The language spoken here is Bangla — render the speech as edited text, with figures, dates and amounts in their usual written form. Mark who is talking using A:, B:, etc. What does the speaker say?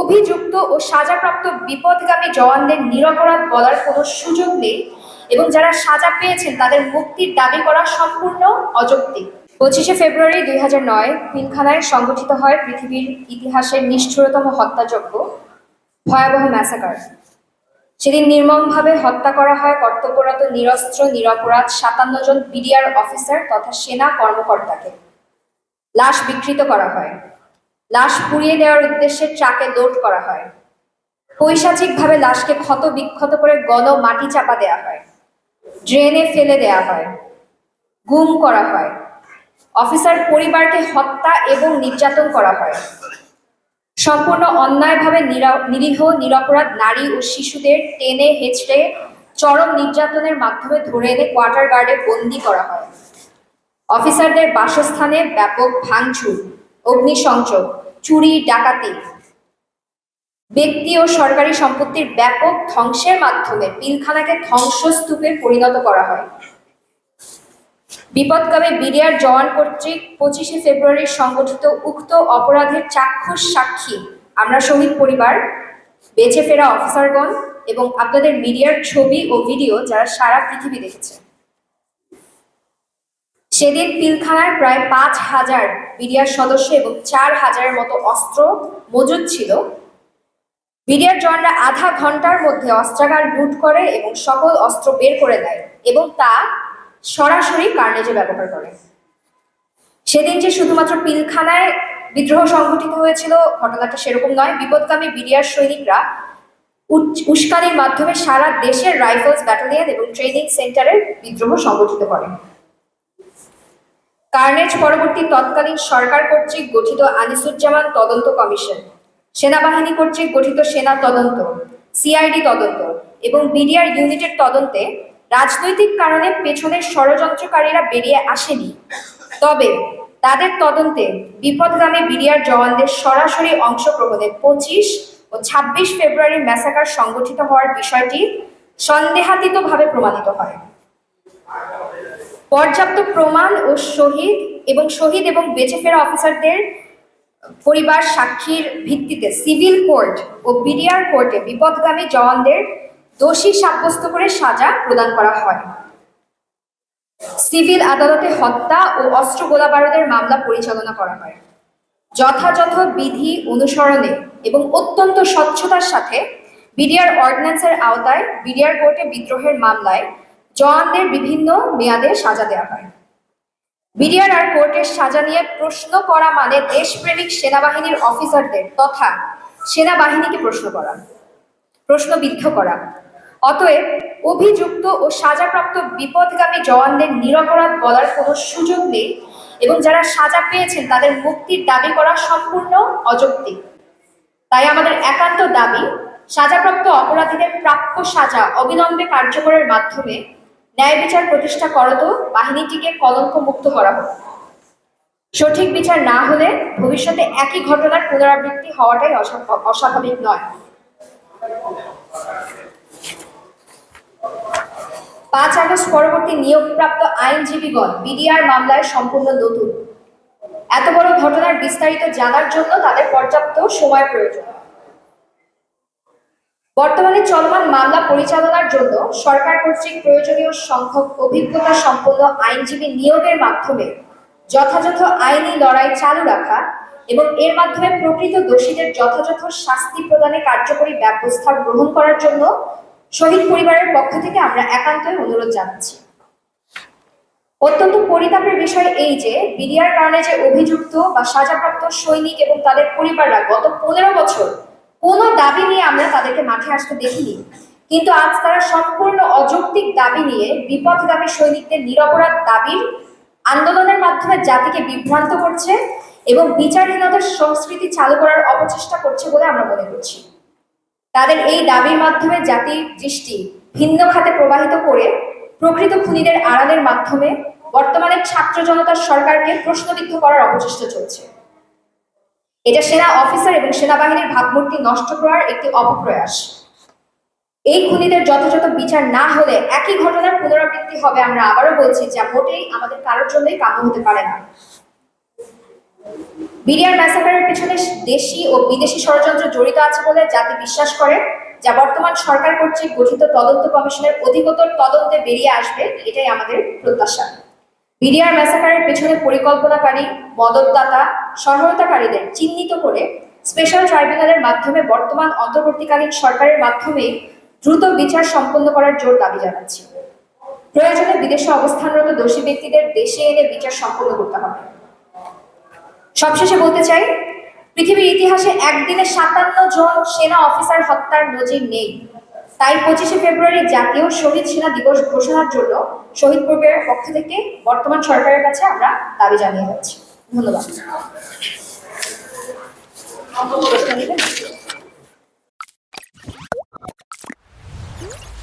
A: অভিযুক্ত ও সাজাপ্রাপ্ত বিপথগামী জওয়ানদের নিরপরাধ বলার কোনো সুযোগ নেই এবং যারা সাজা পেয়েছেন তাদের মুক্তির দাবি করা সম্পূর্ণ অযৌক্তিক। 25শে ফেব্রুয়ারি 2009 পিলখানায় সংগঠিত হয় পৃথিবীর ইতিহাসের নিষ্ঠুরতম হত্যাযজ্ঞ, ভয়াবহ ম্যাসাকার। সেদিন নির্মমভাবে হত্যা করা হয় কর্তব্যরত নিরস্ত্র নিরপরাধ 57 জন বিডিআর অফিসার তথা সেনা কর্মকর্তাকে। লাশ বিকৃত করা হয়, লাশ পুড়িয়ে দেওয়ার উদ্দেশ্যে ট্রাকে লোড করা হয়, পৈশাচিকভাবে লাশকে ক্ষত বিক্ষত করে গণ মাটি চাপা দেওয়া হয়, ড্রেনে ফেলে দেওয়া হয়, গুম করা হয়, অফিসার পরিবারকে হত্যা এবং নির্যাতন করা হয়। সম্পূর্ণ অন্যায়ভাবে নিরীহ নিরপরাধ নারী ও শিশুদের টেনে হেঁচড়ে চরম নির্যাতনের মাধ্যমে ধরে এনে কোয়ার্টার গার্ডে বন্দী করা হয়। অফিসারদের বাসস্থানে ব্যাপক ভাঙচুর, অগ্নিসংযোগ, চুরি ডাকাতি, ব্যক্তি ও সরকারি সম্পত্তির ব্যাপক ধ্বংসের মাধ্যমে পিলখানাকে ধ্বংসস্তূপে পরিণত করা হয়। বিপদগামী বিডিআর জওয়ান কর্তৃক 25শে ফেব্রুয়ারি সংগঠিত উক্ত অপরাধের চাক্ষুষ সাক্ষী আমরা শহীদ পরিবার, বেঁচে ফেরা অফিসারগণ এবং আপনাদের মিডিয়ার ছবি ও ভিডিও যারা সারা পৃথিবী দেখেছে। সেদিন পিলখানায় প্রায় 5000 বিডিআর সদস্য এবং 4000-এর মতো অস্ত্র মজুদ ছিল। বিডিআর জওয়ানরা আধা ঘন্টার মধ্যে অস্ত্রাগার লুট করে এবং সকল অস্ত্র বের করে দেয় এবং তা সরাসরি কার্নেজে ব্যবহার করে। সেদিন যে শুধুমাত্র পিলখানায় বিদ্রোহ সংঘটিত হয়েছিল ঘটনাটা সেরকম নয়। বিপদগামী বিডিআর সৈনিকরা উস্কানির মাধ্যমে সারা দেশের রাইফেলস ব্যাটালিয়ন এবং ট্রেনিং সেন্টারে বিদ্রোহ সংগঠিত করে। কার্নেজ পরবর্তী তৎকালীন সরকার কর্তৃক গঠিত আনিসুজ্জামান তদন্ত কমিশন, সেনাবাহিনী কর্তৃক গঠিত সেনা তদন্ত, সিআইডি তদন্ত এবং বিডিআর ইউনিটের তদন্তে রাজনৈতিক কারণে পেছনের ষড়যন্ত্রকারীরা বেরিয়ে আসেনি। তবে তাদের তদন্তে বিপদগামী বিডিআর জওয়ানদের সরাসরি অংশগ্রহণে 25 ও 26 ফেব্রুয়ারি ম্যাসাকার সংগঠিত হওয়ার বিষয়টি সন্দেহাতীতভাবে প্রমাণিত হয়। পর্যাপ্ত প্রমাণ ও শহীদ এবং বেঁচে ফেরা অফিসারদের পরিবার সাক্ষীর ভিত্তিতে সিভিল কোর্ট ও বিডিআর কোর্টে বিপদগামী জওয়ানদের দোষী সাব্যস্ত করে সাজা প্রদান করা হয়। সিভিল আদালতে হত্যা ও অস্ত্র গোলাবারুদের মামলা পরিচালনা করা হয়। যথাযথ বিধি অনুসরণে এবং অত্যন্ত স্বচ্ছতার সাথে বিডিআর অর্ডিন্যান্সের আওতায় বিডিআর কোর্টে বিদ্রোহের মামলায় জওয়ানদের বিভিন্ন মেয়াদে সাজা দেওয়া হয়। বিডিআর আর কোর্টের সাজা নিয়ে প্রশ্ন করা মানে দেশপ্রেমিক সেনাবাহিনীর অফিসারদের তথা সেনাবাহিনীকে প্রশ্নবিদ্ধ করা। অতএব অভিযুক্ত ও সাজাপ্রাপ্ত বিপদগামী জওয়ানদের নিরপরাধ বলার কোনো সুযোগ নেই এবং যারা সাজা পেয়েছেন তাদের মুক্তির দাবি করা সম্পূর্ণ অযৌক্তিক। তাই আমাদের একান্ত দাবি, সাজাপ্রাপ্ত অপরাধীদের প্রাপ্য সাজা অবিলম্বে কার্যকরের মাধ্যমে ন্যায় বিচার প্রতিষ্ঠা করত বাহিনীটিকে কলঙ্ক মুক্ত করা হোক। সঠিক বিচার না হলে ভবিষ্যতে একই ঘটনার পুনরাবৃত্তি হওয়াটাই অস্বাভাবিক নয়। 5 আগস্ট পরবর্তী নিয়োগপ্রাপ্ত আইনজীবীগণ বিডিআর মামলায় সম্পূর্ণ নতুন। এত বড় ঘটনার বিস্তারিত জানার জন্য তাদের পর্যাপ্ত সময় প্রয়োজন। বর্তমানে চলমান মামলা পরিচালনার জন্য সরকার কর্তৃক প্রয়োজনীয় সংখ্যক অভিজ্ঞতা সম্পন্ন আইনজীবী নিয়োগের মাধ্যমে যথাযথ আইনি লড়াই চালু রাখা এবং এর মাধ্যমে প্রকৃত দোষীদের যথাযথ শাস্তি প্রদানে কার্যকরী ব্যবস্থা গ্রহণ করার জন্য শহীদ পরিবারের পক্ষ থেকে আমরা একান্তই অনুরোধ জানাচ্ছি। অত্যন্ত পরিতাপের বিষয় এই যে বিডিআর কারণে যে অভিযুক্ত বা সাজাপ্রাপ্ত সৈনিক এবং তাদের পরিবাররা গত 15 বছর কোনো দাবি নিয়ে আমরা তাদেরকে মাঠে আসতে দেখিনি, কিন্তু আজ তারা সম্পূর্ণ অযৌক্তিক দাবি নিয়ে বিপথগামী সৈনিকদের নিরপরাধ দাবির আন্দোলনের মাধ্যমে জাতিকে বিভ্রান্ত করছে এবং বিচারহীনতার সংস্কৃতি চালু করার অপচেষ্টা করছে বলে আমরা মনে করছি। তাদের এই দাবির মাধ্যমে জাতির দৃষ্টি ভিন্ন খাতে প্রবাহিত করে প্রকৃত খুনিদের আড়ালের মাধ্যমে বর্তমানে ছাত্র জনতার সরকারকে প্রশ্নবিদ্ধ করার অপচেষ্টা চলছে। এটা সেনা অফিসার এবং সেনাবাহিনীর ভাবমূর্তি নষ্ট করার একটি অপপ্রয়াস। এই খুনিদের যথাযথ বিচার না হলে একই ঘটনার পুনরাবৃত্তি হবে, আমরা আবারও বলছি, যা মোটেই আমাদের কারোর জন্যই কাম্য হতে পারে না। বিডিআর ম্যাসাকারের পেছনে দেশি ও বিদেশি ষড়যন্ত্র জড়িত আছে বলে জাতি বিশ্বাস করে, যা বর্তমান সরকার কর্তৃক গঠিত তদন্ত কমিশনের অধিকতর তদন্তে বেরিয়ে আসবে, এটাই আমাদের প্রত্যাশা। বিডিআর ম্যাসাকারের পেছনে পরিকল্পনাকারী, মদতদাতা, সহায়তাকারীদের চিহ্নিত করে স্পেশাল ট্রাইব্যুনালের মাধ্যমে বর্তমান অন্তর্বর্তীকালীন সরকারের মাধ্যমে দ্রুত বিচার সম্পন্ন করার জোর দাবি জানাচ্ছি। প্রয়োজনে বিদেশে অবস্থানরত দোষী ব্যক্তিদের দেশে এনে বিচার সম্পন্ন করতে হবে। সবশেষে বলতে চাই, পৃথিবীর ইতিহাসে একদিনে 57 জন সেনা অফিসার হত্যার নজির নেই। তাই 25শে ফেব্রুয়ারি জাতীয় শহীদ সেনা দিবস ঘোষণার জন্য শহীদ পরিবারের পক্ষ থেকে বর্তমান সরকারের কাছে আমরা দাবি জানিয়ে যাচ্ছি। ধন্যবাদ।